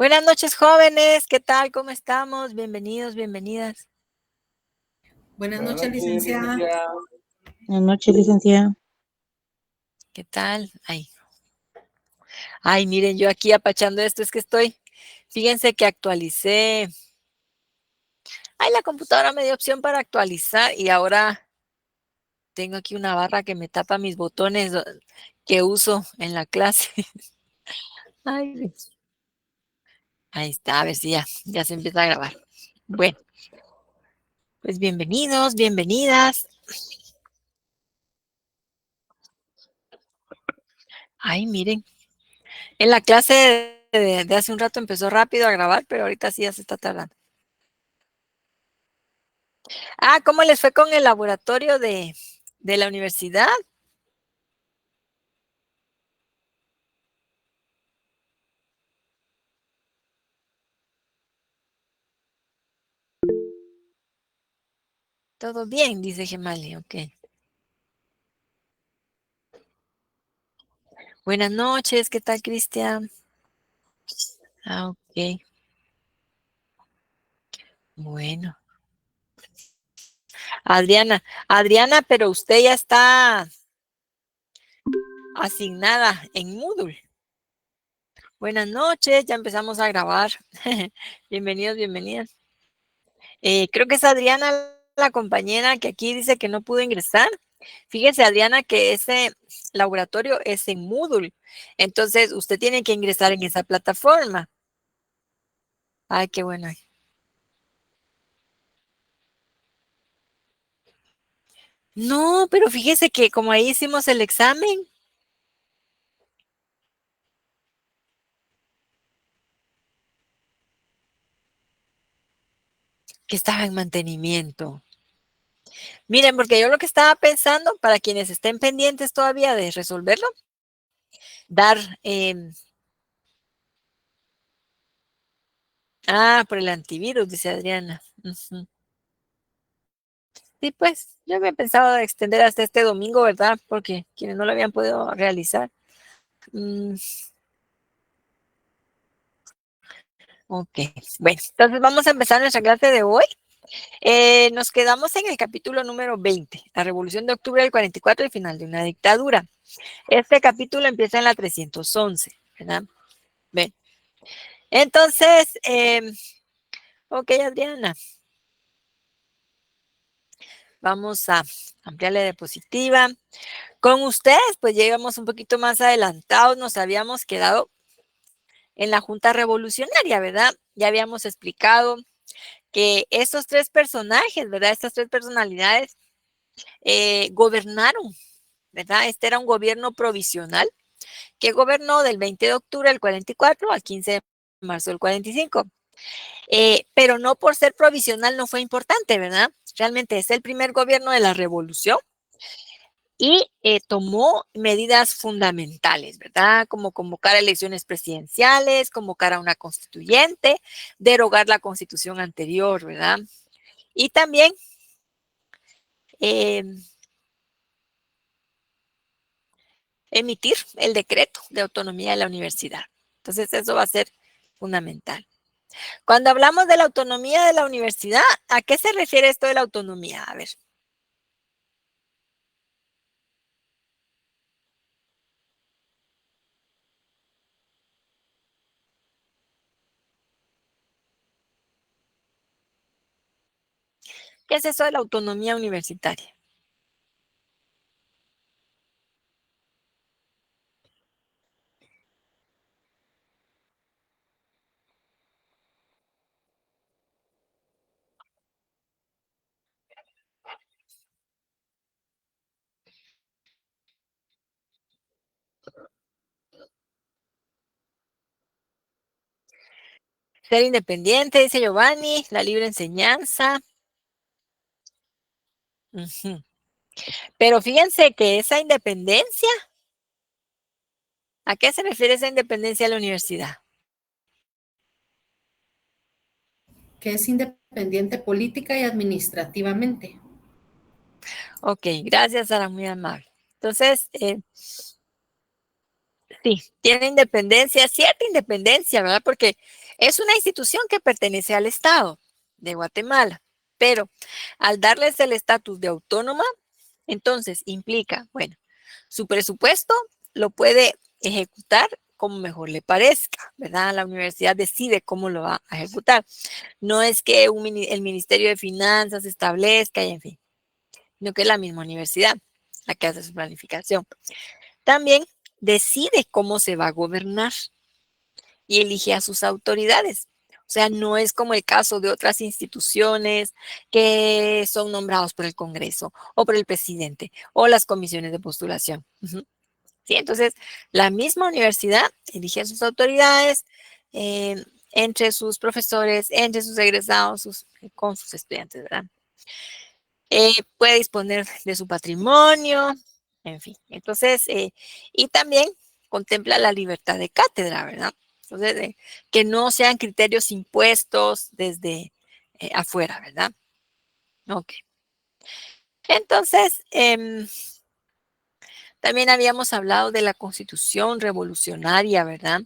Buenas noches, jóvenes. ¿Qué tal? ¿Cómo estamos? Bienvenidos, bienvenidas. Buenas noches, licenciada. Buenas noches, licenciada. ¿Qué tal? Ay, miren, yo aquí apachando esto, es que fíjense que actualicé. Ay, la computadora me dio opción para actualizar y ahora tengo aquí una barra que me tapa mis botones que uso en la clase. Ay, ahí está, a ver si ya se empieza a grabar. Bueno, pues bienvenidos, bienvenidas. Ay, miren, en la clase de hace un rato empezó rápido a grabar, pero ahorita sí ya se está tardando. ¿Cómo les fue con el laboratorio de la universidad? Todo bien, dice Gemali, ok. Buenas noches, ¿qué tal, Cristian? Ok. Bueno. Adriana, pero usted ya está asignada en Moodle. Buenas noches, ya empezamos a grabar. Bienvenidos, bienvenidas. Creo que es Adriana la compañera que aquí dice que no pudo ingresar. Fíjese, Adriana, que ese laboratorio es en Moodle. Entonces, usted tiene que ingresar en esa plataforma. Ay, qué bueno. No, pero fíjese que como ahí hicimos el examen, que estaba en mantenimiento. Miren, porque yo lo que estaba pensando, para quienes estén pendientes todavía de resolverlo, dar, por el antivirus, dice Adriana. Ujú. Sí, pues, yo había pensado extender hasta este domingo, ¿verdad? Porque quienes no lo habían podido realizar. Ok, bueno, entonces vamos a empezar nuestra clase de hoy. Nos quedamos en el capítulo número 20, la Revolución de Octubre del 44 y final de una dictadura. Este capítulo empieza en la 311, ¿verdad? Ven. Entonces, ok, Adriana, vamos a ampliarle diapositiva. Con ustedes, pues ya íbamos un poquito más adelantados, nos habíamos quedado en la Junta Revolucionaria, ¿verdad? Ya habíamos explicado que estos tres personajes, ¿verdad? Estas tres personalidades gobernaron, ¿verdad? Este era un gobierno provisional que gobernó del 20 de octubre del 44 al 15 de marzo del 45. Pero no por ser provisional no fue importante, ¿verdad? Realmente es el primer gobierno de la revolución y tomó medidas fundamentales, ¿verdad? Como convocar elecciones presidenciales, convocar a una constituyente, derogar la constitución anterior, ¿verdad? Y también eh, emitir el decreto de autonomía de la universidad. Entonces, eso va a ser fundamental. Cuando hablamos de la autonomía de la universidad, ¿a qué se refiere esto de la autonomía? A ver. ¿Qué es eso de la autonomía universitaria? Ser independiente, dice Giovanni, la libre enseñanza. Uh-huh. Pero fíjense que esa independencia, ¿a qué se refiere esa independencia de la universidad? Que es independiente política y administrativamente. Ok, gracias, Sara, muy amable. Entonces, sí, tiene independencia, cierta independencia, ¿verdad? Porque Es una institución que pertenece al Estado de Guatemala, pero al darles el estatus de autónoma, entonces implica, bueno, su presupuesto lo puede ejecutar como mejor le parezca, ¿verdad? La universidad decide cómo lo va a ejecutar. No es que el Ministerio de Finanzas establezca y en fin, sino que es la misma universidad la que hace su planificación. También decide cómo se va a gobernar y elige a sus autoridades. O sea, no es como el caso de otras instituciones que son nombrados por el Congreso o por el presidente o las comisiones de postulación. Sí, entonces, la misma universidad elige a sus autoridades entre sus profesores, entre sus egresados, con sus estudiantes, ¿verdad? Puede disponer de su patrimonio, en fin. Entonces, y también contempla la libertad de cátedra, ¿verdad? Entonces, que no sean criterios impuestos desde afuera, ¿verdad? Ok. Entonces, también habíamos hablado de la Constitución revolucionaria, ¿verdad?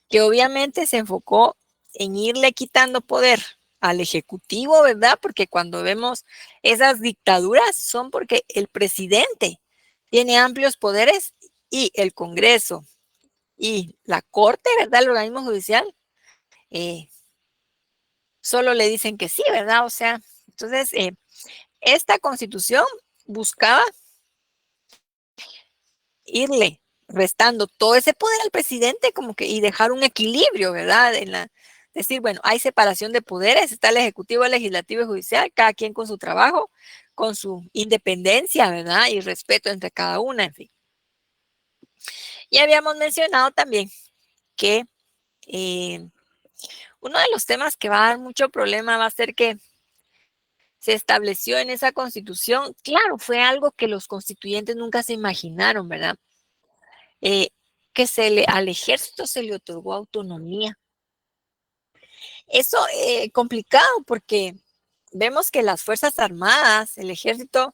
Que obviamente se enfocó en irle quitando poder al Ejecutivo, ¿verdad? Porque cuando vemos esas dictaduras son porque el presidente tiene amplios poderes y el Congreso y la Corte, ¿verdad? El organismo judicial, solo le dicen que sí, ¿verdad? O sea, entonces, esta Constitución buscaba irle restando todo ese poder al presidente como que y dejar un equilibrio, ¿verdad? Decir, bueno, hay separación de poderes, está el ejecutivo, el legislativo y judicial, cada quien con su trabajo, con su independencia, ¿verdad? Y respeto entre cada una, en fin. Y habíamos mencionado también que uno de los temas que va a dar mucho problema va a ser que se estableció en esa constitución, claro, fue algo que los constituyentes nunca se imaginaron, ¿verdad? Que al ejército se le otorgó autonomía. Eso es complicado porque vemos que las Fuerzas Armadas, el ejército,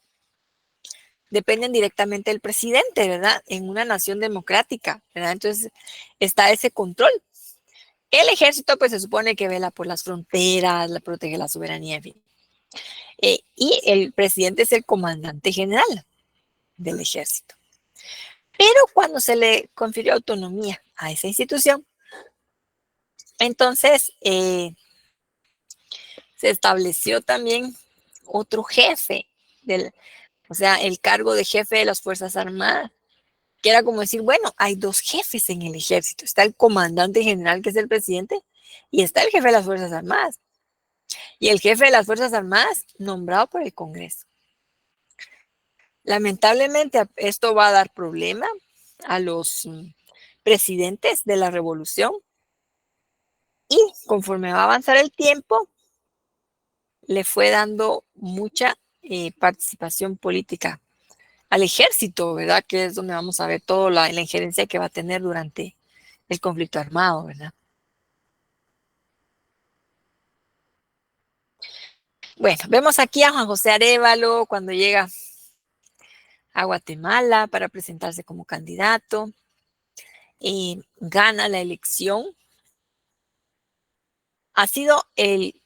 dependen directamente del presidente, ¿verdad? En una nación democrática, ¿verdad? Entonces está ese control. El ejército, pues se supone que vela por las fronteras, protege la soberanía, en fin. Y el presidente es el comandante general del ejército. Pero cuando se le confirió autonomía a esa institución, entonces se estableció también otro jefe, o sea, el cargo de jefe de las Fuerzas Armadas, que era como decir, bueno, hay dos jefes en el ejército. Está el comandante general, que es el presidente, y está el jefe de las Fuerzas Armadas. Y el jefe de las Fuerzas Armadas nombrado por el Congreso. Lamentablemente, esto va a dar problema a los presidentes de la revolución. Y conforme va a avanzar el tiempo, le fue dando mucha participación política al ejército, ¿verdad? Que es donde vamos a ver toda la injerencia que va a tener durante el conflicto armado, ¿verdad? Bueno, vemos aquí a Juan José Arévalo cuando llega a Guatemala para presentarse como candidato. Gana la elección. Ha sido el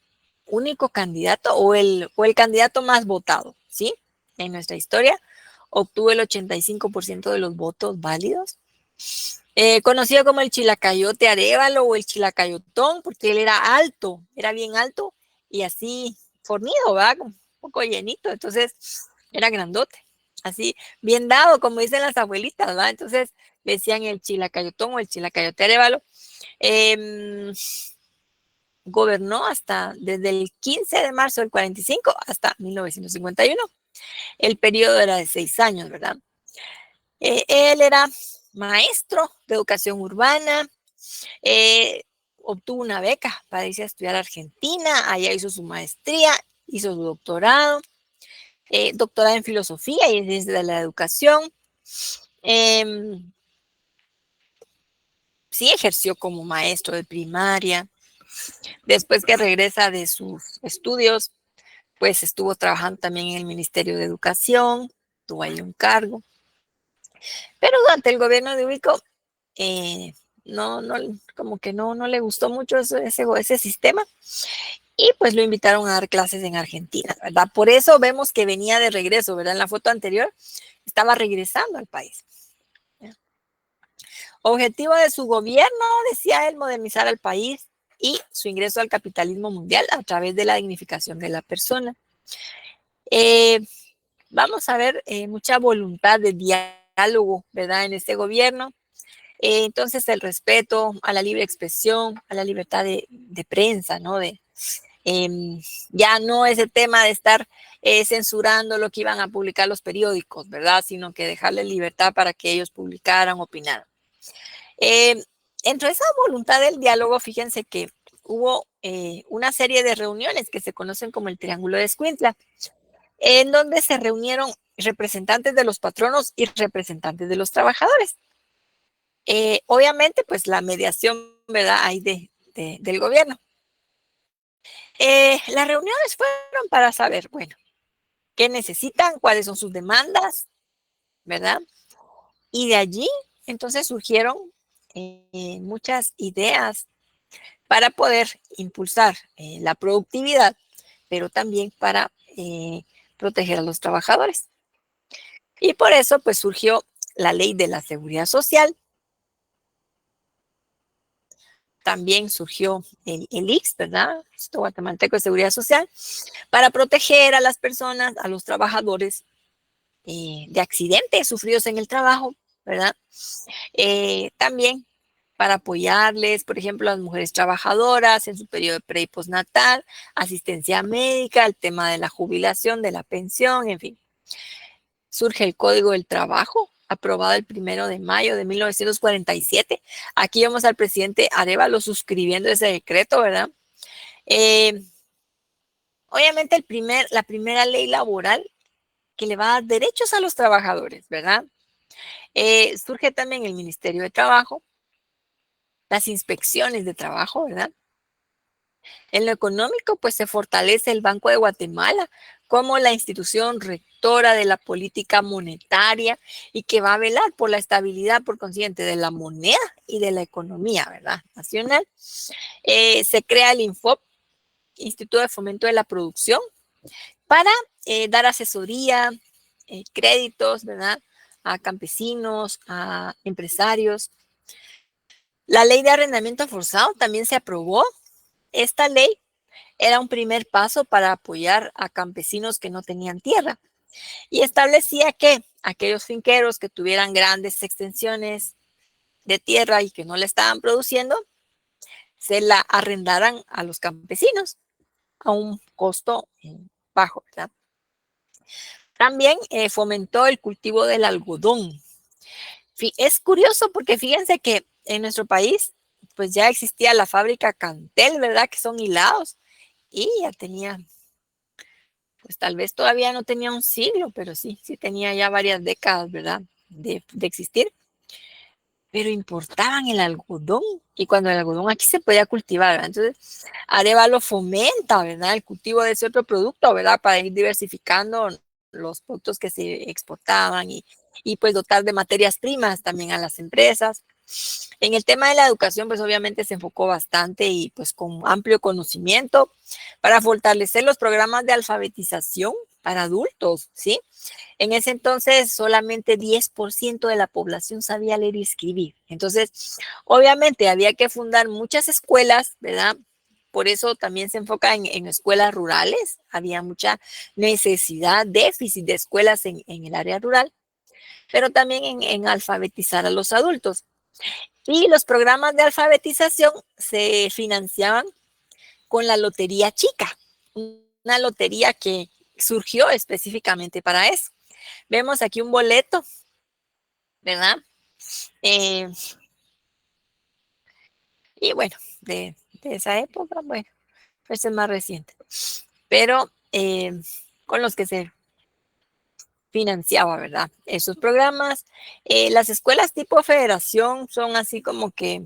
único candidato o el candidato más votado, ¿sí? En nuestra historia. Obtuvo el 85% de los votos válidos. Conocido como el Chilacayote Arévalo o el Chilacayotón, porque él era alto, era bien alto y así fornido, ¿verdad? Un poco llenito, entonces era grandote, así bien dado, como dicen las abuelitas, ¿verdad? Entonces le decían el Chilacayotón o el Chilacayote Arévalo. Gobernó desde el 15 de marzo del 45 hasta 1951. El periodo era de 6 años, ¿verdad? Él era maestro de educación urbana, obtuvo una beca para irse a estudiar a Argentina, allá hizo su maestría, hizo su doctorado, doctorado en filosofía y en ciencias de la educación. Sí ejerció como maestro de primaria. Después que regresa de sus estudios, pues estuvo trabajando también en el Ministerio de Educación, tuvo ahí un cargo. Pero durante el gobierno de Ubico, como que no le gustó mucho ese sistema. Y pues lo invitaron a dar clases en Argentina, ¿verdad? Por eso vemos que venía de regreso, ¿verdad? En la foto anterior estaba regresando al país. Objetivo de su gobierno, decía él, modernizar al país y su ingreso al capitalismo mundial a través de la dignificación de la persona. Vamos a ver mucha voluntad de diálogo, ¿verdad? En este gobierno. Entonces, el respeto a la libre expresión, a la libertad de prensa, ¿no? Ya no es el tema de estar censurando lo que iban a publicar los periódicos, ¿verdad? Sino que dejarle libertad para que ellos publicaran, opinaran. Entre esa voluntad del diálogo, fíjense que hubo una serie de reuniones que se conocen como el Triángulo de Escuintla, en donde se reunieron representantes de los patronos y representantes de los trabajadores. Obviamente, pues la mediación, ¿verdad? Ahí del gobierno. Las reuniones fueron para saber, bueno, qué necesitan, cuáles son sus demandas, ¿verdad? Y de allí, entonces, surgieron muchas ideas para poder impulsar la productividad, pero también para proteger a los trabajadores. Y por eso, pues, surgió la Ley de la Seguridad Social. También surgió el IX, ¿verdad? Instituto Guatemalteco de Seguridad Social, para proteger a las personas, a los trabajadores de accidentes sufridos en el trabajo, ¿verdad? También para apoyarles, por ejemplo, a las mujeres trabajadoras en su periodo de pre y postnatal, asistencia médica, el tema de la jubilación, de la pensión, en fin. Surge el Código del Trabajo, aprobado el 1 de mayo de 1947. Aquí vemos al presidente Arévalo suscribiendo ese decreto, ¿verdad? Obviamente la primera ley laboral que le va a dar derechos a los trabajadores, ¿verdad? Surge también el Ministerio de Trabajo, las inspecciones de trabajo, ¿verdad? En lo económico, pues se fortalece el Banco de Guatemala como la institución rectora de la política monetaria y que va a velar por la estabilidad, por consiguiente, de la moneda y de la economía, ¿verdad? Nacional. Se crea el INFOP, Instituto de Fomento de la Producción, para dar asesoría, créditos, ¿verdad? A campesinos, a empresarios. La ley de arrendamiento forzado también se aprobó. Esta ley era un primer paso para apoyar a campesinos que no tenían tierra y establecía que aquellos finqueros que tuvieran grandes extensiones de tierra y que no le estaban produciendo, se la arrendaran a los campesinos a un costo bajo, ¿verdad? También fomentó el cultivo del algodón. Es curioso porque fíjense que en nuestro país pues ya existía la fábrica Cantel, ¿verdad? Que son hilados y ya tenía, pues tal vez todavía no tenía un siglo, pero sí tenía ya varias décadas, ¿verdad? De existir. Pero importaban el algodón y cuando el algodón aquí se podía cultivar, ¿verdad? Entonces Arévalo fomenta, ¿verdad? El cultivo de ese otro producto, ¿verdad? Para ir diversificando los productos que se exportaban y pues dotar de materias primas también a las empresas. En el tema de la educación, pues obviamente se enfocó bastante y pues con amplio conocimiento para fortalecer los programas de alfabetización para adultos, ¿sí? En ese entonces solamente 10% de la población sabía leer y escribir. Entonces, obviamente había que fundar muchas escuelas, ¿verdad? Por eso también se enfoca en escuelas rurales. Había mucha necesidad, déficit de escuelas en el área rural, pero también en alfabetizar a los adultos. Y los programas de alfabetización se financiaban con la Lotería Chica, una lotería que surgió específicamente para eso. Vemos aquí un boleto, ¿verdad? Y bueno, de esa época, bueno, pues es más reciente. Pero con los que se financiaba, ¿verdad? Esos programas. Las escuelas tipo federación son así como que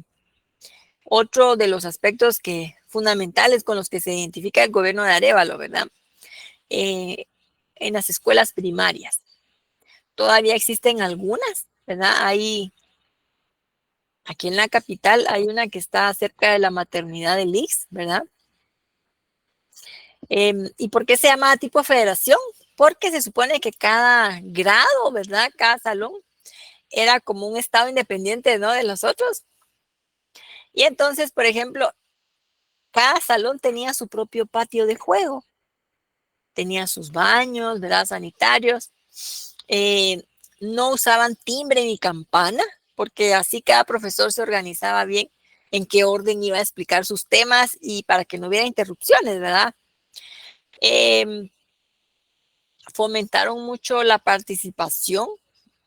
otro de los aspectos fundamentales con los que se identifica el gobierno de Arévalo, ¿verdad? En las escuelas primarias. Todavía existen algunas, ¿verdad? Hay Aquí en la capital hay una que está cerca de la maternidad del IX, ¿verdad? ¿Y por qué se llama tipo federación? Porque se supone que cada grado, ¿verdad? Cada salón era como un estado independiente, ¿no? De los otros. Y entonces, por ejemplo, cada salón tenía su propio patio de juego. Tenía sus baños, ¿verdad? Sanitarios. No usaban timbre ni campana, porque así cada profesor se organizaba bien en qué orden iba a explicar sus temas y para que no hubiera interrupciones, ¿verdad? Fomentaron mucho la participación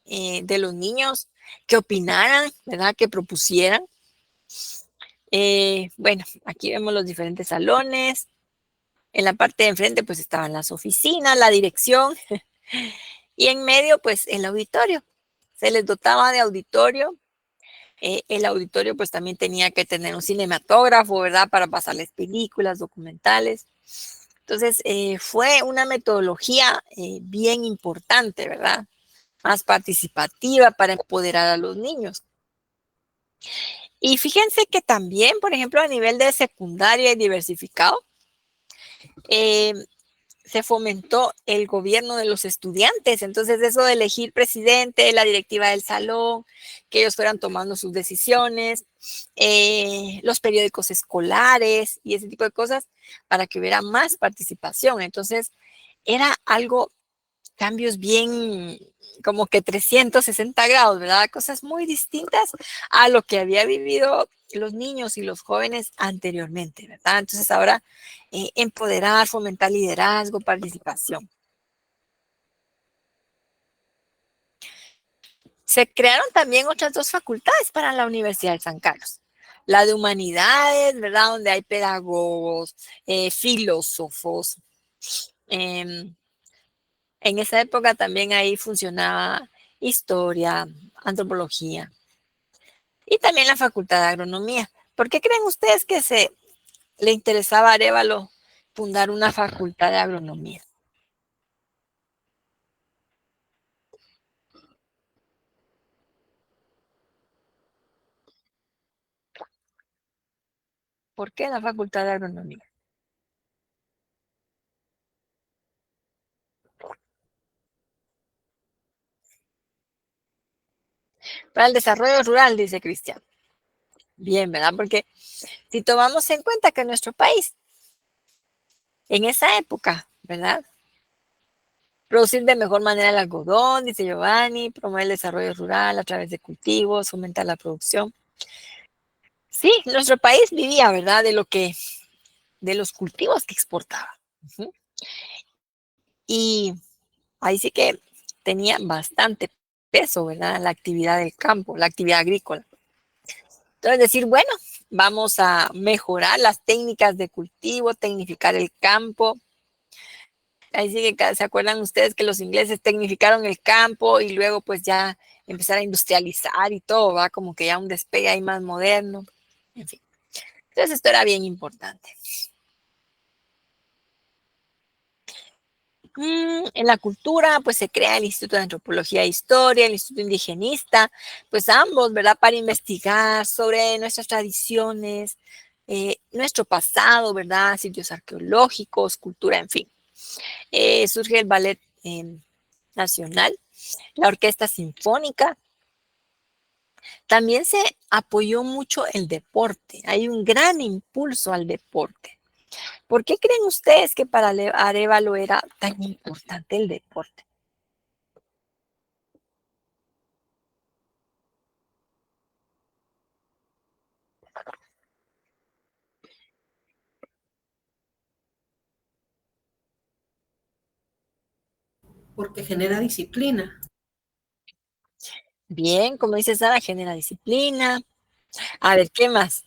de los niños, que opinaran, ¿verdad? Que propusieran. Bueno, aquí vemos los diferentes salones. En la parte de enfrente pues estaban las oficinas, la dirección y en medio pues el auditorio. Se les dotaba de auditorio. El auditorio pues también tenía que tener un cinematógrafo, ¿verdad? Para pasarles películas, documentales. Entonces fue una metodología bien importante, ¿verdad? Más participativa para empoderar a los niños. Y fíjense que también, por ejemplo, a nivel de secundaria y diversificado, se fomentó el gobierno de los estudiantes. Entonces, eso de elegir presidente, la directiva del salón, que ellos fueran tomando sus decisiones, los periódicos escolares y ese tipo de cosas, para que hubiera más participación. Entonces, era algo, cambios bien como que 360 grados, ¿verdad? Cosas muy distintas a lo que había vivido los niños y los jóvenes anteriormente, ¿verdad? Entonces ahora empoderar, fomentar liderazgo, participación. Se crearon también otras dos facultades para la Universidad de San Carlos. La de humanidades, ¿verdad? Donde hay pedagogos, filósofos. En esa época también ahí funcionaba historia, antropología y también la Facultad de Agronomía. ¿Por qué creen ustedes que le interesaba a Arévalo fundar una facultad de agronomía? ¿Por qué la Facultad de Agronomía? Para el desarrollo rural, dice Cristian. Bien, ¿verdad? Porque si tomamos en cuenta que nuestro país, en esa época, ¿verdad? Producir de mejor manera el algodón, dice Giovanni, promover el desarrollo rural a través de cultivos, fomentar la producción. Sí, nuestro país vivía, ¿verdad? De los cultivos que exportaba. Uh-huh. Y ahí sí que tenía bastante peso, ¿verdad? La actividad del campo, la actividad agrícola. Entonces decir, bueno, vamos a mejorar las técnicas de cultivo, tecnificar el campo. Ahí sí que se acuerdan ustedes que los ingleses tecnificaron el campo y luego pues ya empezar a industrializar y todo, va como que ya un despegue ahí más moderno. En fin. Entonces esto era bien importante. En la cultura, pues se crea el Instituto de Antropología e Historia, el Instituto Indigenista, pues ambos, ¿verdad? Para investigar sobre nuestras tradiciones, nuestro pasado, ¿verdad? Sitios arqueológicos, cultura, en fin. Surge el Ballet Nacional, la Orquesta Sinfónica. También se apoyó mucho el deporte. Hay un gran impulso al deporte. ¿Por qué creen ustedes que para Arévalo era tan importante el deporte? Porque genera disciplina. Bien, como dice Sara, genera disciplina. A ver, ¿qué más?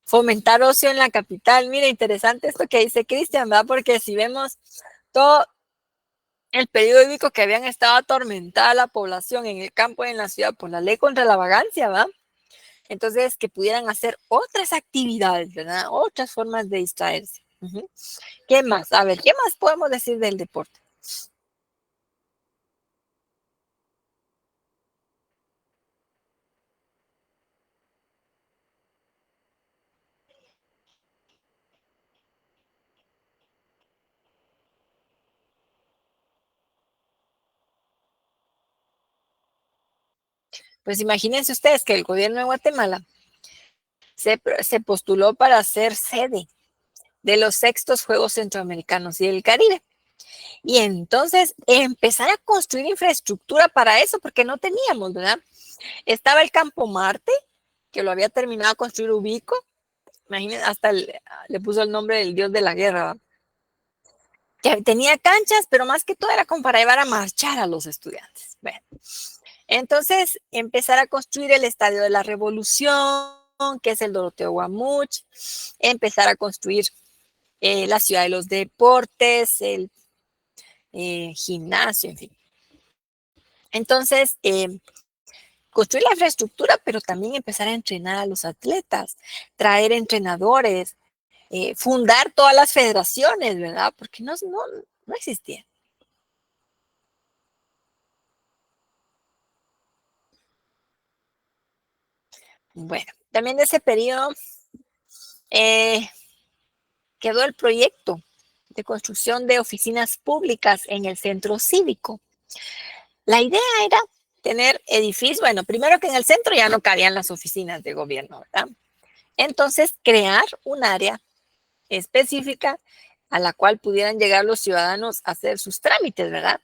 Fomentar ocio en la capital. Mira, interesante esto que dice Cristian, ¿verdad? Porque si vemos todo el periodo hídrico que habían estado atormentada la población en el campo y en la ciudad por la ley contra la vagancia, ¿verdad? Entonces, que pudieran hacer otras actividades, ¿verdad? Otras formas de distraerse. Uh-huh. ¿Qué más? A ver, ¿qué más podemos decir del deporte? Pues imagínense ustedes que el gobierno de Guatemala se postuló para ser sede de los sextos Juegos Centroamericanos y del Caribe. Y entonces empezar a construir infraestructura para eso, porque no teníamos, ¿verdad? Estaba el Campo Marte, que lo había terminado de construir Ubico. Imagínense, hasta le puso el nombre del dios de la guerra, ¿verdad? Que tenía canchas, pero más que todo era como para llevar a marchar a los estudiantes. Bueno, entonces empezar a construir el Estadio de la Revolución, que es el Doroteo Guamuch, empezar a construir la Ciudad de los Deportes, el gimnasio, en fin. Entonces, construir la infraestructura, pero también empezar a entrenar a los atletas, traer entrenadores, fundar todas las federaciones, ¿verdad? Porque no existía. Bueno, también de ese periodo quedó el proyecto de construcción de oficinas públicas en el centro cívico. La idea era tener edificios, bueno, primero que en el centro ya no cabían las oficinas de gobierno, ¿verdad? Entonces, crear un área específica a la cual pudieran llegar los ciudadanos a hacer sus trámites, ¿verdad?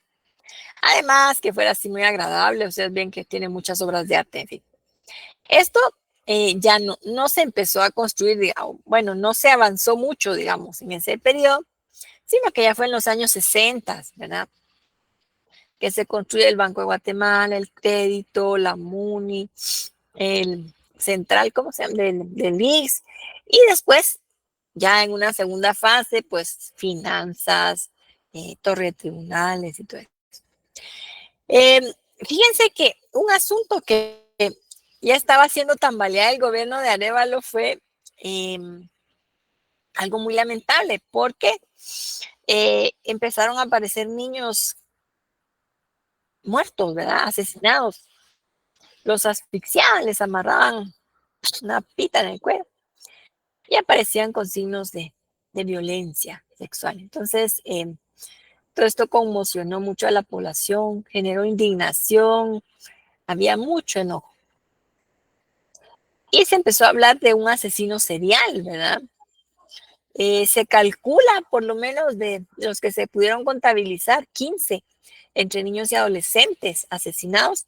Además, que fuera así muy agradable, ustedes ven que tiene muchas obras de arte, en fin. Esto ya no se empezó a construir, digamos, bueno, no se avanzó mucho, digamos, en ese periodo, sino que ya fue en los años 60, ¿verdad? Que se construye el Banco de Guatemala, el crédito, la MUNI, el central, ¿cómo se llama? Del IX, y después, ya en una segunda fase, pues finanzas, torre de tribunales y todo eso. Fíjense que un asunto que ya estaba haciendo tambalear el gobierno de Arévalo fue algo muy lamentable, porque empezaron a aparecer niños muertos, ¿verdad? Asesinados. Los asfixiaban, les amarraban una pita en el cuello y aparecían con signos de violencia sexual. Entonces, todo esto conmocionó mucho a la población, generó indignación, había mucho enojo. Y se empezó a hablar de un asesino serial, ¿verdad? Se calcula, por lo menos de los que se pudieron contabilizar, 15 entre niños y adolescentes asesinados,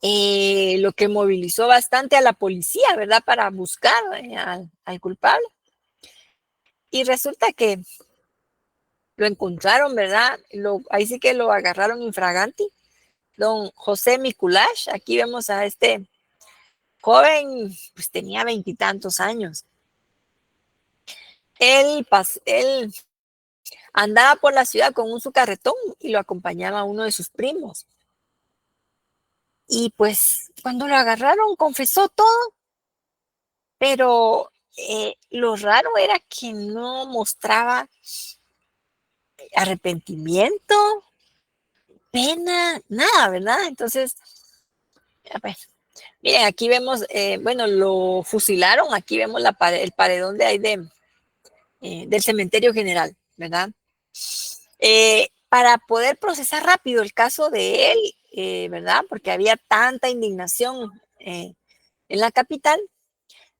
lo que movilizó bastante a la policía, ¿verdad? Para buscar al culpable. Y resulta que lo encontraron, ¿verdad? Ahí sí que lo agarraron infraganti. Don José Mikulash, aquí vemos a este joven, pues tenía 20 y tantos años. Él andaba por la ciudad con un su carretón y lo acompañaba uno de sus primos. Y pues cuando lo agarraron confesó todo, pero lo raro era que no mostraba arrepentimiento, pena, nada, ¿verdad? Entonces, a ver, miren, aquí vemos, bueno, lo fusilaron, aquí vemos el paredón de ahí del cementerio general, ¿verdad? Para poder procesar rápido el caso de él, ¿verdad? Porque había tanta indignación en la capital,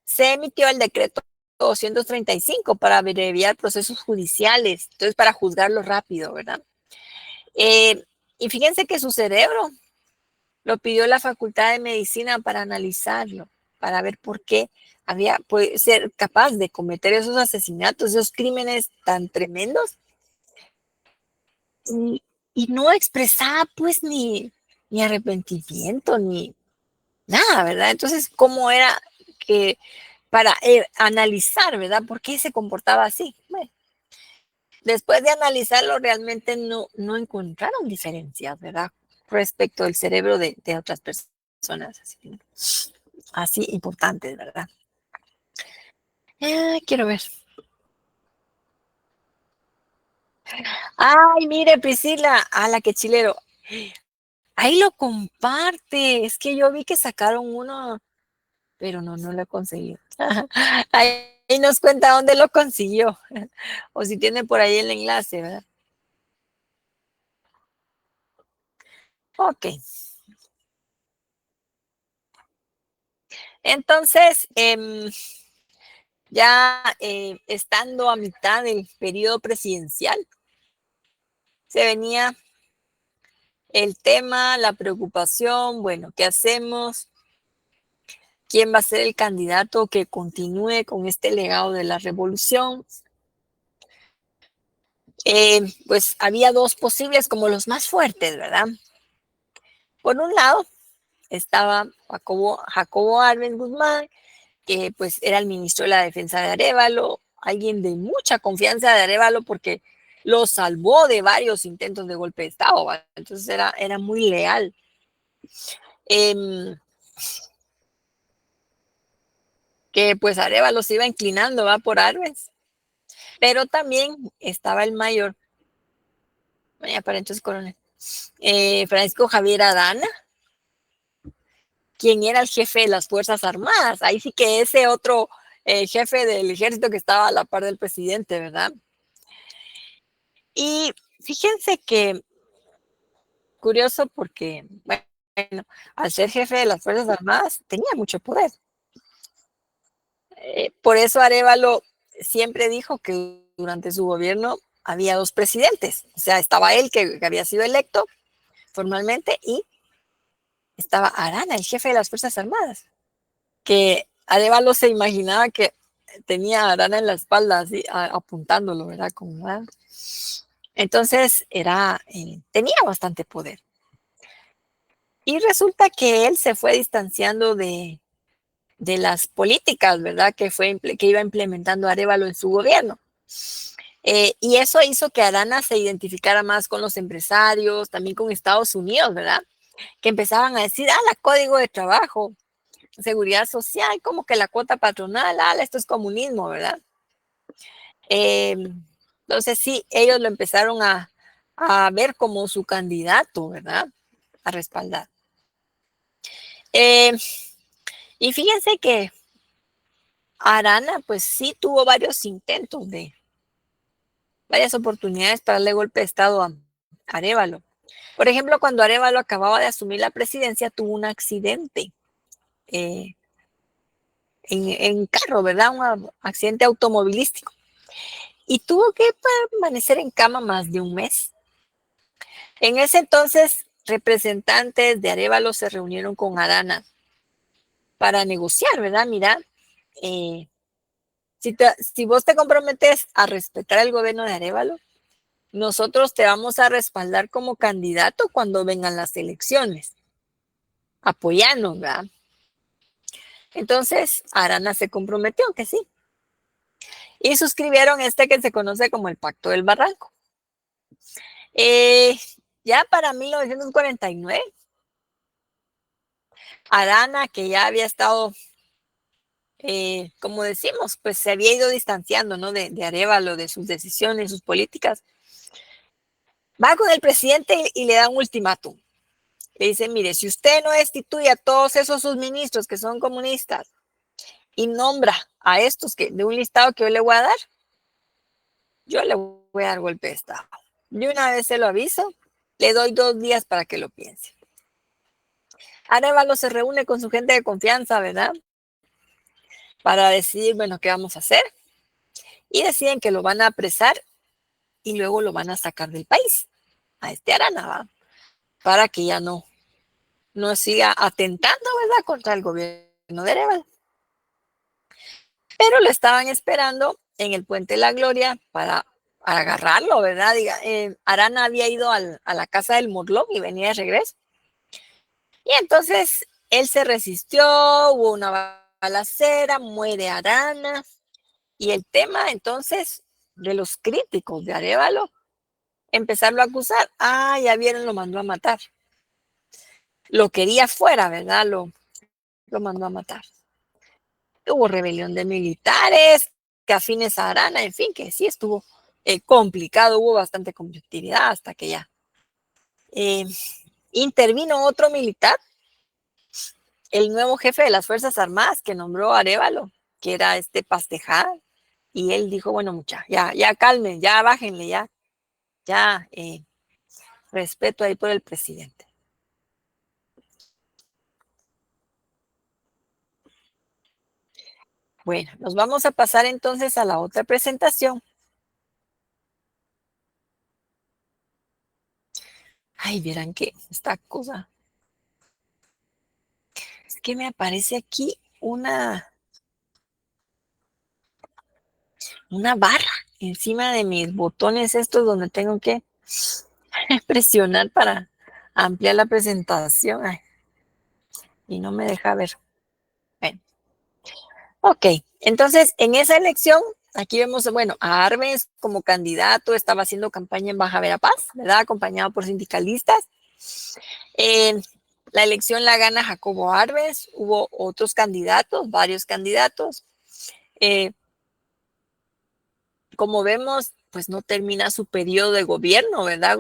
se emitió el decreto 235 para abreviar procesos judiciales, entonces para juzgarlo rápido, ¿verdad? Y fíjense que su cerebro lo pidió la Facultad de Medicina para analizarlo, para ver por qué puede ser capaz de cometer esos asesinatos, esos crímenes tan tremendos. Y no expresaba pues ni arrepentimiento, ni nada, ¿verdad? Entonces, ¿cómo era que para analizar, ¿verdad? ¿Por qué se comportaba así? Bueno, después de analizarlo, realmente no encontraron diferencias, ¿verdad? Respecto del cerebro de otras personas, así importantes, ¿verdad? Quiero ver. Ay, mire, Priscila, a la que chilero. Ahí lo comparte. Es que yo vi que sacaron uno, pero no lo he conseguido. Ahí nos cuenta dónde lo consiguió. O si tiene por ahí el enlace, ¿verdad? Ok. Entonces, ya estando a mitad del periodo presidencial, se venía el tema, la preocupación, bueno, ¿qué hacemos? ¿Quién va a ser el candidato que continúe con este legado de la revolución? Pues había dos posibles como los más fuertes, ¿verdad? Por un lado estaba Jacobo Arbenz Guzmán, que pues era el ministro de la Defensa de Arévalo, alguien de mucha confianza de Arévalo porque lo salvó de varios intentos de golpe de Estado, ¿verdad? Entonces era muy leal. Que pues Arévalo se iba inclinando, va por Arbenz, pero también estaba el mayor, para entonces coronel, Francisco Javier Adana, quien era el jefe de las Fuerzas Armadas. Ahí sí que ese otro jefe del ejército que estaba a la par del presidente, ¿verdad? Y fíjense que curioso porque, bueno, al ser jefe de las Fuerzas Armadas tenía mucho poder. Por eso Arévalo siempre dijo que durante su gobierno había dos presidentes. O sea, estaba él que había sido electo formalmente y estaba Arana, el jefe de las Fuerzas Armadas, que Arévalo se imaginaba que tenía a Arana en la espalda, así, apuntándolo, ¿verdad? Como, ¿verdad? Entonces, tenía bastante poder. Y resulta que él se fue distanciando de las políticas, ¿verdad? Que iba implementando Arévalo en su gobierno. Y eso hizo que Arana se identificara más con los empresarios, también con Estados Unidos, ¿verdad? Que empezaban a decir, la código de trabajo, seguridad social, como que la cuota patronal, esto es comunismo, ¿verdad? Entonces sí, ellos lo empezaron a ver como su candidato, ¿verdad? A respaldar. Y fíjense que Arana, pues sí tuvo varios intentos varias oportunidades para darle golpe de Estado a Arévalo. Por ejemplo, cuando Arévalo acababa de asumir la presidencia, tuvo un accidente en carro, ¿verdad? Un accidente automovilístico. Y tuvo que permanecer en cama más de un mes. En ese entonces, representantes de Arévalo se reunieron con Arana para negociar, ¿verdad? Mira, si vos te comprometes a respetar el gobierno de Arévalo, nosotros te vamos a respaldar como candidato cuando vengan las elecciones. Apoyarnos, ¿verdad? Entonces, Arana se comprometió que sí. Y suscribieron que se conoce como el Pacto del Barranco. Ya para 1949, Arana, que ya había estado, como decimos, pues se había ido distanciando, ¿no? De Arévalo, de sus decisiones, sus políticas, va con el presidente y le da un ultimátum. Le dice, mire, si usted no destituye a todos esos sus ministros que son comunistas y nombra a estos de un listado que yo le voy a dar, yo le voy a dar golpe de Estado. De una vez se lo aviso, le doy 2 días para que lo piense. Arévalo se reúne con su gente de confianza, ¿verdad? Para decidir, bueno, qué vamos a hacer. Y deciden que lo van a apresar y luego lo van a sacar del país, a Arana, ¿va? Para que ya no siga atentando, ¿verdad?, contra el gobierno de Arévalo. Pero lo estaban esperando en el Puente de la Gloria para agarrarlo, ¿verdad? Arana había ido a la casa del Morlón y venía de regreso. Y entonces él se resistió, hubo una balacera, muere Arana. Y el tema entonces de los críticos de Arévalo, empezarlo a acusar. Ya vieron, lo mandó a matar. Lo quería fuera, ¿verdad? Lo mandó a matar. Hubo rebelión de militares, que afines a Arana, en fin, que sí estuvo complicado, hubo bastante conflictividad hasta que ya intervino otro militar, el nuevo jefe de las Fuerzas Armadas que nombró Arévalo, que era Pastejada, y él dijo, bueno, mucha, ya calmen, ya bájenle, ya respeto ahí por el presidente. Bueno, nos vamos a pasar entonces a la otra presentación. Ay, vieran que esta cosa, es que me aparece aquí una barra encima de mis botones estos donde tengo que presionar para ampliar la presentación. Ay, y no me deja ver. Bueno, ok, entonces en esa elección, aquí vemos, bueno, a Arbenz como candidato, estaba haciendo campaña en Baja Verapaz, ¿verdad? Acompañado por sindicalistas. Eh, la elección la gana Jacobo Arbenz, hubo otros candidatos, varios candidatos. Como vemos, pues no termina su periodo de gobierno, ¿verdad?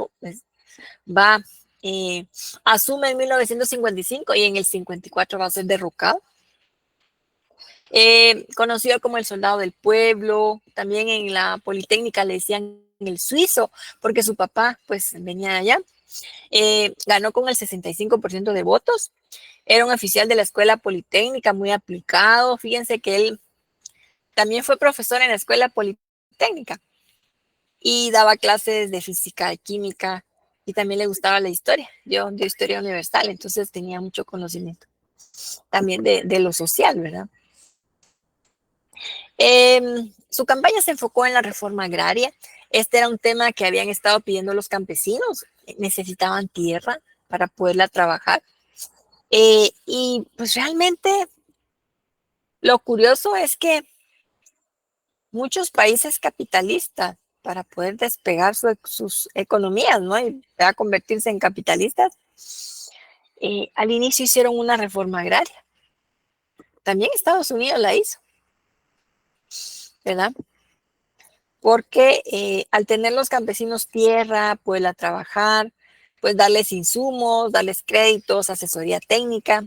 Va, eh, asume en 1955 y en el 54 va a ser derrocado. Conocido como el soldado del pueblo, también en la Politécnica le decían el suizo, porque su papá pues venía de allá. Ganó con el 65% de votos. Era un oficial de la escuela Politécnica, muy aplicado. Fíjense que él también fue profesor en la escuela Politécnica y daba clases de física y química y también le gustaba la historia. Yo de historia universal, entonces tenía mucho conocimiento también de lo social, ¿verdad? Su campaña se enfocó en la reforma agraria. Este era un tema que habían estado pidiendo los campesinos. Necesitaban tierra para poderla trabajar. Y pues realmente lo curioso es que muchos países capitalistas, para poder despegar sus economías, ¿no? Y a convertirse en capitalistas, al inicio hicieron una reforma agraria. También Estados Unidos la hizo, ¿verdad? Porque al tener los campesinos tierra, poderla trabajar, pues darles insumos, darles créditos, asesoría técnica.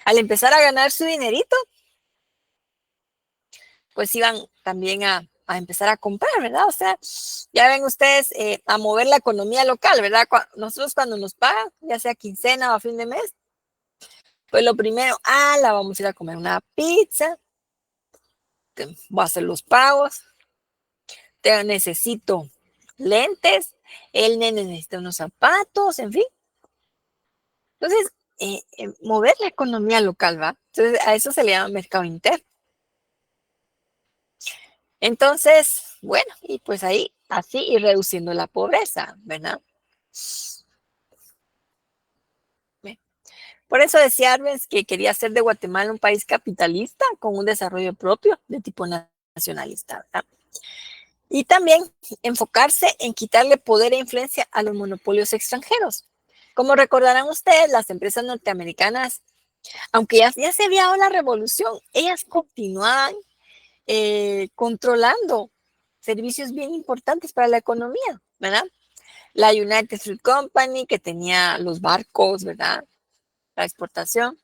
Al empezar a ganar su dinerito, pues iban también a empezar a comprar, ¿verdad? O sea, ya ven ustedes a mover la economía local, ¿verdad? Nosotros cuando nos pagan, ya sea quincena o a fin de mes, pues lo primero, la vamos a ir a comer una pizza, voy a hacer los pagos, necesito lentes, el nene necesita unos zapatos, en fin. Entonces, mover la economía local, ¿va? Entonces, a eso se le llama mercado interno. Entonces, bueno, y pues ahí, así, y reduciendo la pobreza, ¿verdad? Bien. Por eso decía Arbenz que quería hacer de Guatemala un país capitalista con un desarrollo propio de tipo nacionalista, ¿verdad? Y también enfocarse en quitarle poder e influencia a los monopolios extranjeros. Como recordarán ustedes, las empresas norteamericanas, aunque ya se había dado la revolución, ellas continuaban controlando servicios bien importantes para la economía, ¿verdad? La United Fruit Company, que tenía los barcos, ¿verdad? La exportación.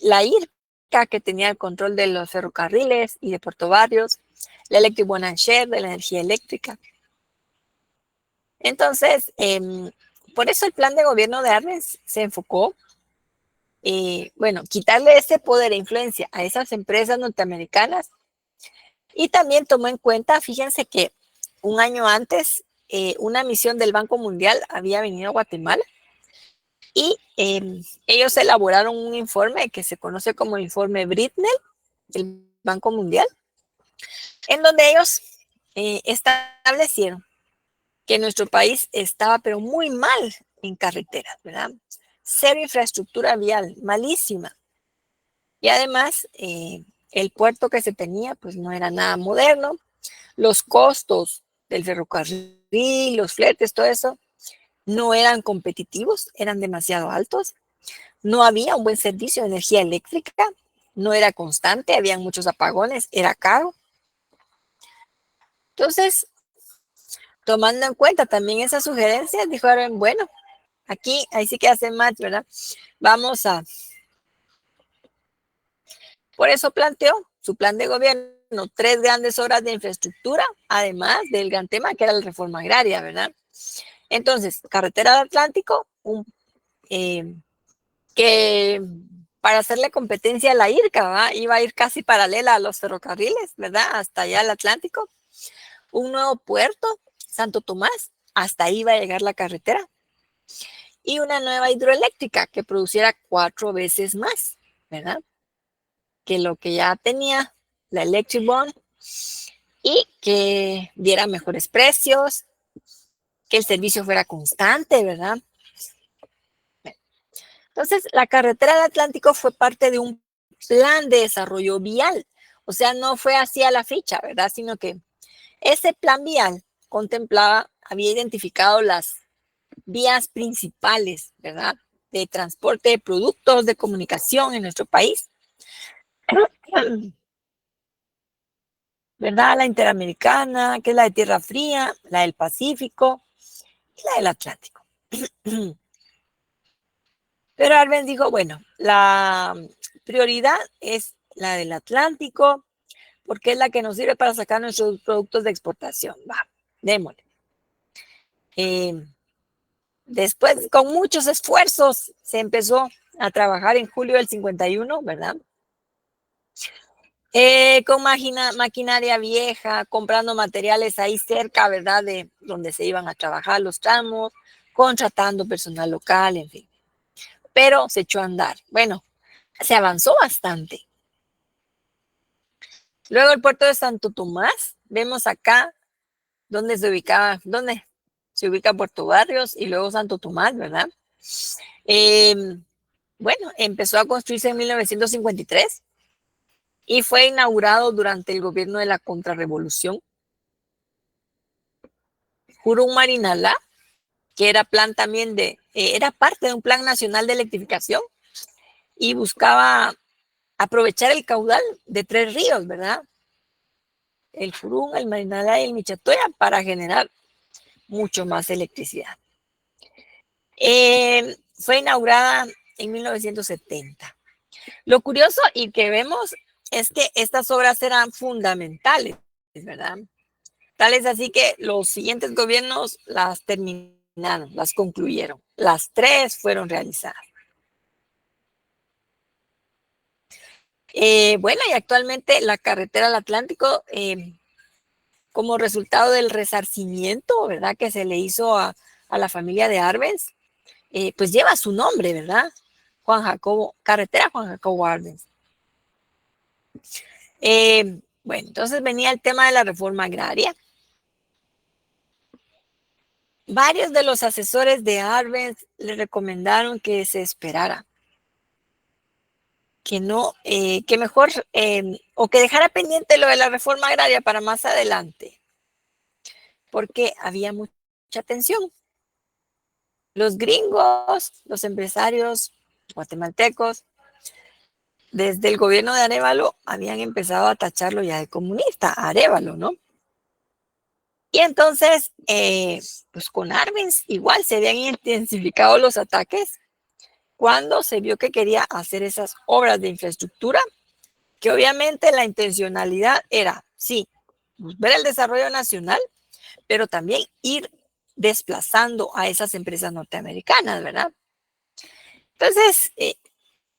La IRCA, que tenía el control de los ferrocarriles y de Puerto Barrios. La Electric Bonancher, de la energía eléctrica. Entonces, por eso el plan de gobierno de Arbenz se enfocó, bueno, quitarle ese poder e influencia a esas empresas norteamericanas y también tomó en cuenta, fíjense que un año antes, una misión del Banco Mundial había venido a Guatemala y ellos elaboraron un informe que se conoce como el informe Britnell del Banco Mundial, en donde ellos establecieron que nuestro país estaba pero muy mal en carreteras, ¿verdad? Cero infraestructura vial, malísima. Y además, el puerto que se tenía, pues no era nada moderno. Los costos del ferrocarril, los fletes, todo eso, no eran competitivos, eran demasiado altos. No había un buen servicio de energía eléctrica, no era constante, había muchos apagones, era caro. Entonces, tomando en cuenta también esas sugerencias, dijeron, bueno, aquí, ahí sí que hace match, ¿verdad? Vamos a... Por eso planteó su plan de gobierno, 3 grandes obras de infraestructura, además del gran tema que era la reforma agraria, ¿verdad? Entonces, carretera del Atlántico, que para hacerle competencia a la IRCA, ¿verdad? Iba a ir casi paralela a los ferrocarriles, ¿verdad? Hasta allá al Atlántico. Un nuevo puerto, Santo Tomás, hasta ahí iba a llegar la carretera. Y una nueva hidroeléctrica que produciera 4 veces más, ¿verdad? Que lo que ya tenía la Electric Bond, y que diera mejores precios, que el servicio fuera constante, ¿verdad? Entonces, la carretera del Atlántico fue parte de un plan de desarrollo vial. O sea, no fue así a la ficha, ¿verdad? Sino que ese plan vial contemplaba, había identificado las vías principales, ¿verdad? De transporte de productos, de comunicación en nuestro país. ¿Verdad? La Interamericana, que es la de Tierra Fría, la del Pacífico y la del Atlántico. Pero Arbenz dijo, bueno, la prioridad es la del Atlántico, porque es la que nos sirve para sacar nuestros productos de exportación. Va, démosle. Después, con muchos esfuerzos, se empezó a trabajar en julio del 51, ¿verdad? Con maquinaria vieja, comprando materiales ahí cerca, ¿verdad? De donde se iban a trabajar los tramos, contratando personal local, en fin. Pero se echó a andar. Bueno, se avanzó bastante. Luego el puerto de Santo Tomás, vemos acá dónde se ubicaba, dónde se ubica Puerto Barrios y luego Santo Tomás, ¿verdad? Bueno, empezó a construirse en 1953 y fue inaugurado durante el gobierno de la Contrarrevolución. Jurún Marinalá, que era plan también era parte de un plan nacional de electrificación y buscaba aprovechar el caudal de 3 ríos, ¿verdad? El Jurún, el Marinalá y el Michatoya para generar mucho más electricidad. Fue inaugurada en 1970. Lo curioso y que vemos es que estas obras eran fundamentales, ¿verdad? Tal es así que los siguientes gobiernos las terminaron, las concluyeron. Las 3 fueron realizadas. Bueno, y actualmente la carretera al Atlántico, como resultado del resarcimiento, ¿verdad?, que se le hizo a la familia de Arbenz, pues lleva su nombre, ¿verdad? Carretera Juan Jacobo Arbenz. Bueno, entonces venía el tema de la reforma agraria. Varios de los asesores de Arbenz le recomendaron que se esperara, que no, que mejor, o que dejara pendiente lo de la reforma agraria para más adelante, porque había mucha tensión. Los gringos, los empresarios guatemaltecos, desde el gobierno de Arévalo habían empezado a tacharlo ya de comunista, Arévalo, ¿no? Y entonces, pues con Arbenz igual se habían intensificado los ataques cuando se vio que quería hacer esas obras de infraestructura, que obviamente la intencionalidad era, sí, ver el desarrollo nacional, pero también ir desplazando a esas empresas norteamericanas, ¿verdad? Entonces,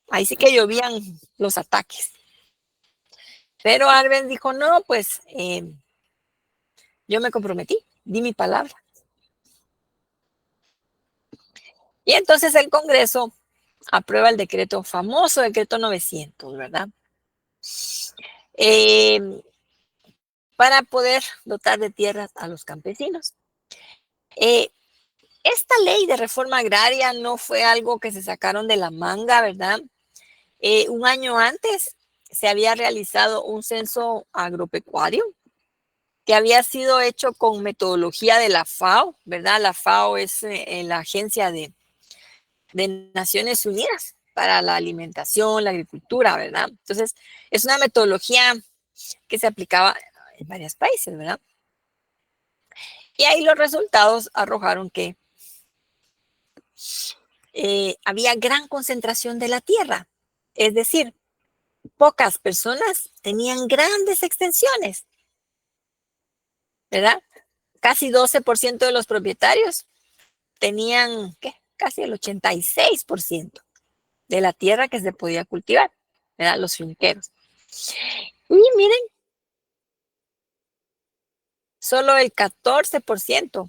ahí sí que llovían los ataques. Pero Arbenz dijo, no, pues yo me comprometí, di mi palabra. Y entonces el Congreso aprueba el decreto, famoso decreto 900, ¿verdad? Para poder dotar de tierras a los campesinos. Esta ley de reforma agraria no fue algo que se sacaron de la manga, ¿verdad? Un año antes se había realizado un censo agropecuario que había sido hecho con metodología de la FAO, ¿verdad? La FAO es la agencia de Naciones Unidas para la alimentación, la agricultura, ¿verdad? Entonces, es una metodología que se aplicaba en varios países, ¿verdad? Y ahí los resultados arrojaron que había gran concentración de la tierra, es decir, pocas personas tenían grandes extensiones, ¿verdad? Casi 12% de los propietarios tenían, ¿qué?, casi el 86%. de la tierra que se podía cultivar, ¿verdad? Los finqueros. Y miren, solo el 14%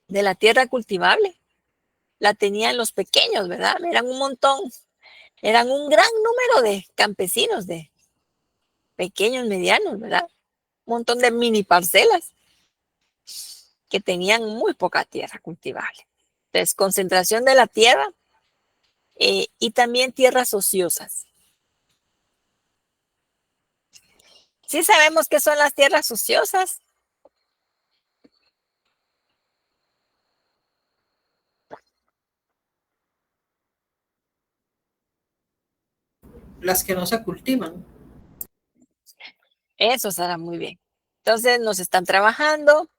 de la tierra cultivable la tenían los pequeños, ¿verdad? Eran un montón, eran un gran número de campesinos, de pequeños, medianos, ¿verdad? Un montón de mini parcelas que tenían muy poca tierra cultivable. Entonces, concentración de la tierra y también tierras ociosas. Sí sabemos qué son las tierras ociosas. Las que no se cultivan. Eso será muy bien. Entonces nos están trabajando.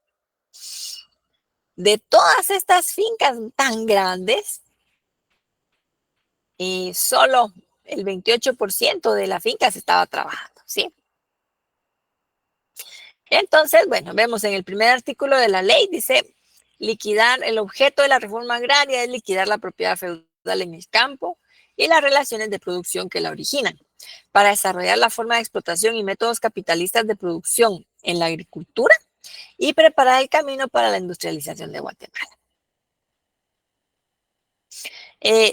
De todas estas fincas tan grandes, solo el 28% de la finca se estaba trabajando, ¿sí? Entonces, bueno, vemos en el primer artículo de la ley, dice, liquidar, el objeto de la reforma agraria es liquidar la propiedad feudal en el campo y las relaciones de producción que la originan, para desarrollar la forma de explotación y métodos capitalistas de producción en la agricultura y preparar el camino para la industrialización de Guatemala.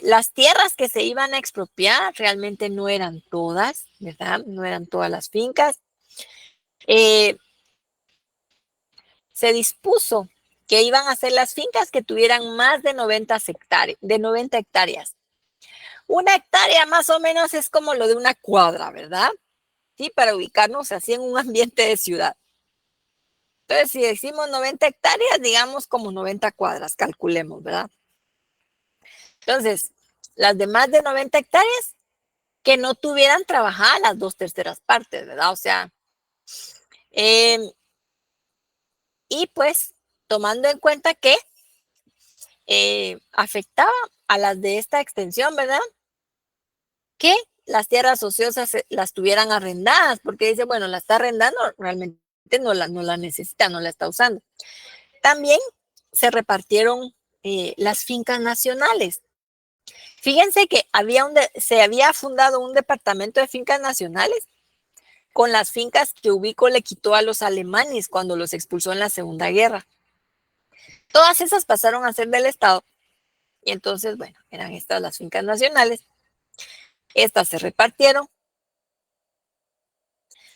Las tierras que se iban a expropiar realmente no eran todas, ¿verdad? No eran todas las fincas. Se dispuso que iban a ser las fincas que tuvieran más de 90 hectáreas. Una hectárea más o menos es como lo de una cuadra, ¿verdad? Sí, para ubicarnos así en un ambiente de ciudad. Entonces, si decimos 90 hectáreas, digamos como 90 cuadras, calculemos, ¿verdad? Entonces, las de más de 90 hectáreas que no tuvieran trabajadas las 2/3 partes, ¿verdad? O sea, y pues tomando en cuenta que afectaba a las de esta extensión, ¿verdad? Que las tierras ociosas las tuvieran arrendadas, porque dice, bueno, la está arrendando, realmente no la necesita, no la está usando. También se repartieron las fincas nacionales. Fíjense que se había fundado un departamento de fincas nacionales con las fincas que Ubico le quitó a los alemanes cuando los expulsó en la Segunda Guerra. Todas esas pasaron a ser del Estado y entonces, bueno, eran estas las fincas nacionales. Estas se repartieron.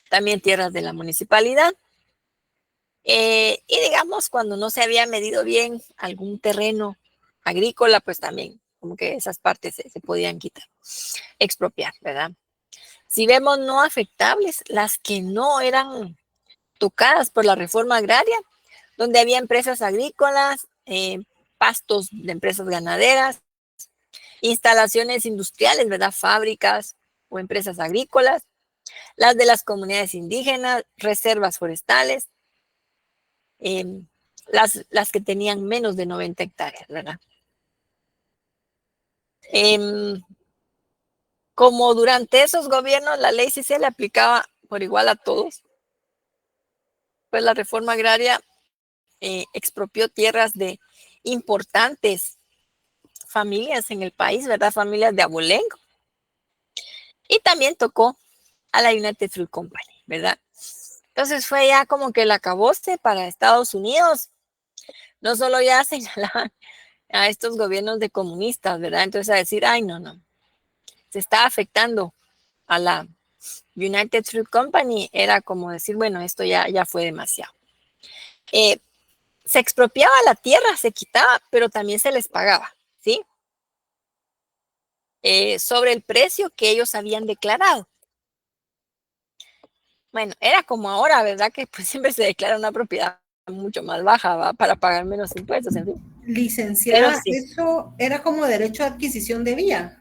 También tierras de la municipalidad. Y digamos, cuando no se había medido bien algún terreno agrícola, pues también como que esas partes se podían quitar, expropiar, ¿verdad? Si vemos no afectables, las que no eran tocadas por la reforma agraria, donde había empresas agrícolas, pastos de empresas ganaderas, instalaciones industriales, ¿verdad? Fábricas o empresas agrícolas, las de las comunidades indígenas, reservas forestales, las que tenían menos de 90 hectáreas, ¿verdad? Como durante esos gobiernos la ley sí se le aplicaba por igual a todos, pues la reforma agraria expropió tierras de importantes familias en el país, ¿verdad? Familias de abolengo. Y también tocó a la United Fruit Company, ¿verdad? Entonces fue ya como que el acabose para Estados Unidos. No solo ya señalaban a estos gobiernos de comunistas, ¿verdad? Entonces a decir, ay, no, se está afectando a la United Fruit Company, era como decir, bueno, esto ya fue demasiado. Se expropiaba la tierra, se quitaba, pero también se les pagaba, ¿sí? Sobre el precio que ellos habían declarado. Bueno, era como ahora, ¿verdad? Que pues siempre se declara una propiedad mucho más baja, ¿va? Para pagar menos impuestos, en fin. Licenciada, Sí. eso era como derecho a adquisición de vía.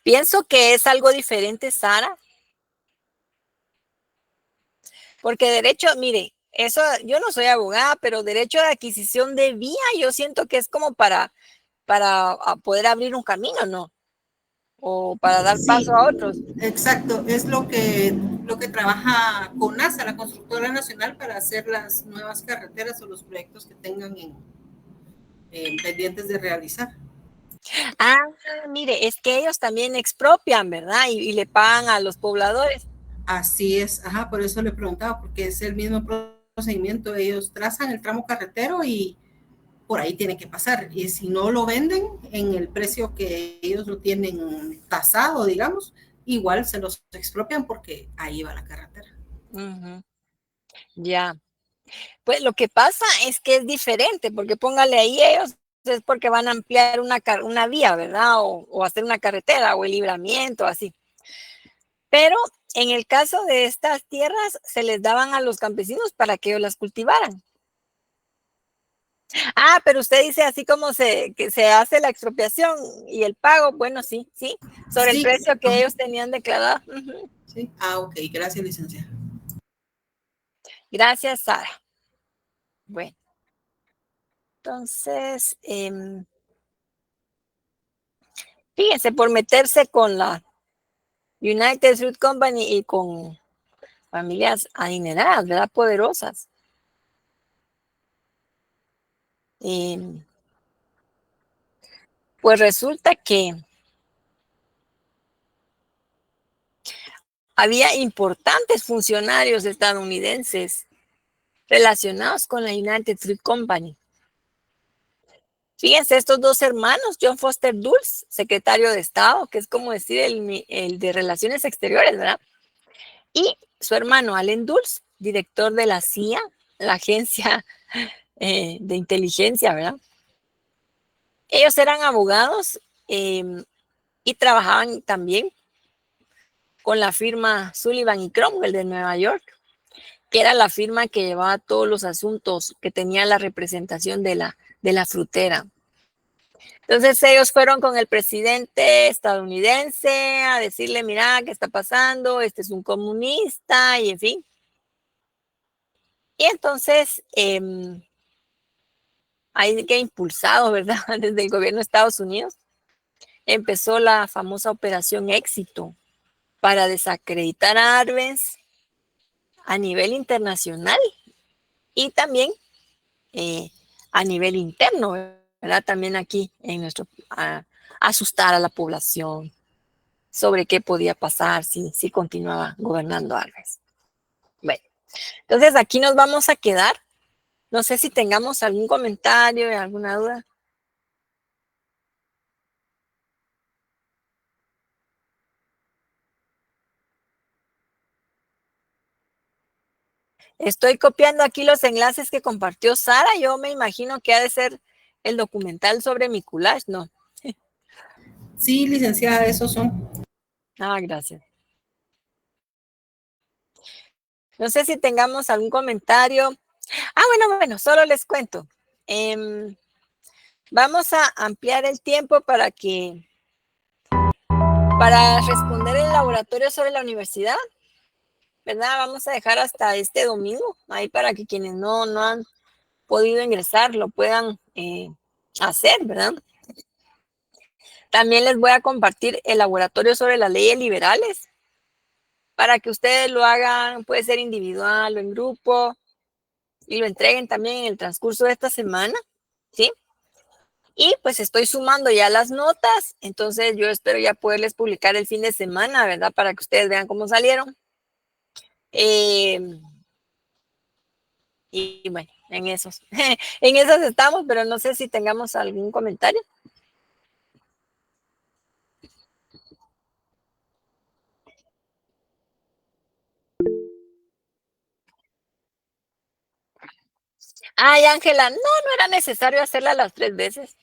Pienso que es algo diferente, Sara, porque derecho, mire, eso, yo no soy abogada, pero derecho de adquisición de vía, yo siento que es como para poder abrir un camino, ¿no? O para dar Sí, paso a otros. exacto, es lo que trabaja CONASA, la Constructora Nacional, para hacer las nuevas carreteras o los proyectos que tengan pendientes de realizar. Ah, mire, es que ellos también expropian, ¿verdad? Y le pagan a los pobladores. Así es, ajá, por eso le preguntaba, porque es el mismo procedimiento. Ellos trazan el tramo carretero y por ahí tiene que pasar. Y si no lo venden en el precio que ellos lo tienen tasado, digamos, igual se los expropian porque ahí va la carretera. Ujú, ya. Pues lo que pasa es que es diferente, porque póngale ahí ellos, es porque van a ampliar una vía, ¿verdad? O hacer una carretera o el libramiento, así. Pero en el caso de estas tierras, se les daban a los campesinos para que ellos las cultivaran. Ah, pero usted dice así como que se hace la expropiación y el pago, bueno, sí, sí, sobre el Sí, precio que ellos tenían declarado. Ujú. sí. Ok, gracias, licenciada. Gracias, Sara. Bueno, entonces, fíjense, por meterse con la United Fruit Company y con familias adineradas, ¿verdad? Poderosas. Pues resulta que había importantes funcionarios estadounidenses relacionados con la United Fruit Company. Fíjense, estos dos hermanos, John Foster Dulles, secretario de Estado, que es como decir el de Relaciones Exteriores, ¿verdad? Y su hermano Allen Dulles, director de la CIA, la agencia de inteligencia, ¿verdad? Ellos eran abogados y trabajaban también con la firma Sullivan y Cromwell de Nueva York, que era la firma que llevaba todos los asuntos que tenía la representación de la frutera. Entonces ellos fueron con el presidente estadounidense a decirle, mira, ¿qué está pasando? Este es un comunista y en fin. Y entonces, ahí que impulsado, ¿verdad? Desde el gobierno de Estados Unidos, empezó la famosa Operación Éxito para desacreditar a Arbenz a nivel internacional y también a nivel interno, ¿verdad? También aquí en asustar a la población sobre qué podía pasar si continuaba gobernando Arbenz. Bueno, entonces aquí nos vamos a quedar. No sé si tengamos algún comentario, alguna duda. Estoy copiando aquí los enlaces que compartió Sara. Yo me imagino que ha de ser el documental sobre mi collage, ¿no? Sí, licenciada, esos son. Ah, gracias. No sé si tengamos algún comentario. Ah, bueno, solo les cuento. Vamos a ampliar el tiempo para responder el laboratorio sobre la universidad, ¿verdad? Vamos a dejar hasta este domingo, ahí para que quienes no han podido ingresar lo puedan hacer, ¿verdad? También les voy a compartir el laboratorio sobre las leyes liberales para que ustedes lo hagan, puede ser individual o en grupo, y lo entreguen también en el transcurso de esta semana, ¿sí? Y pues estoy sumando ya las notas, entonces yo espero ya poderles publicar el fin de semana, ¿verdad? Para que ustedes vean cómo salieron. Y bueno, en esos, en esos estamos, pero no sé si tengamos algún comentario. Ay, Ángela, no era necesario hacerla las 3 veces.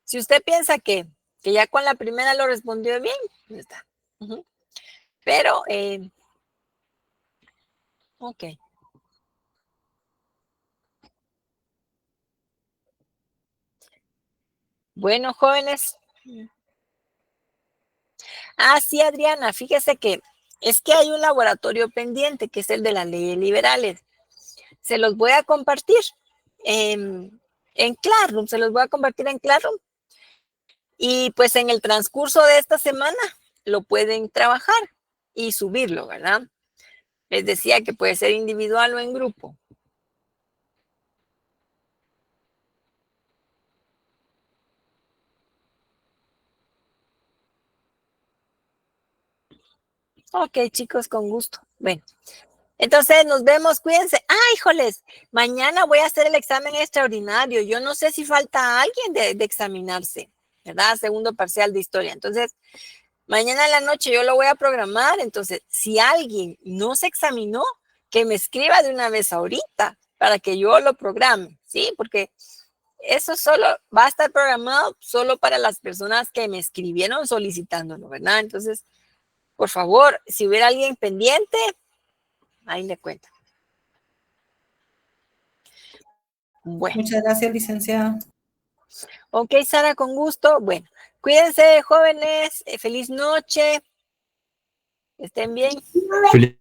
Si usted piensa que ya con la primera lo respondió bien, ya está. Uh-huh. Pero, ok. Bueno, jóvenes. Ah, sí, Adriana, fíjese que es que hay un laboratorio pendiente, que es el de las leyes liberales. Se los voy a compartir en Classroom, se los voy a compartir en Classroom. Y pues en el transcurso de esta semana lo pueden trabajar y subirlo, ¿verdad? Les decía que puede ser individual o en grupo. Ok, chicos, con gusto. Bueno, entonces nos vemos, cuídense. Ah, híjoles, mañana voy a hacer el examen extraordinario. Yo no sé si falta alguien de examinarse, ¿verdad? Segundo parcial de historia. Entonces, mañana en la noche yo lo voy a programar. Entonces, si alguien no se examinó, que me escriba de una vez ahorita para que yo lo programe, ¿sí? Porque eso solo va a estar programado solo para las personas que me escribieron solicitándolo, ¿verdad? Entonces, por favor, si hubiera alguien pendiente, ahí le cuento. Bueno. Muchas gracias, licenciada. Ok, Sara, con gusto. Bueno, cuídense, jóvenes. Feliz noche. Estén bien. Feliz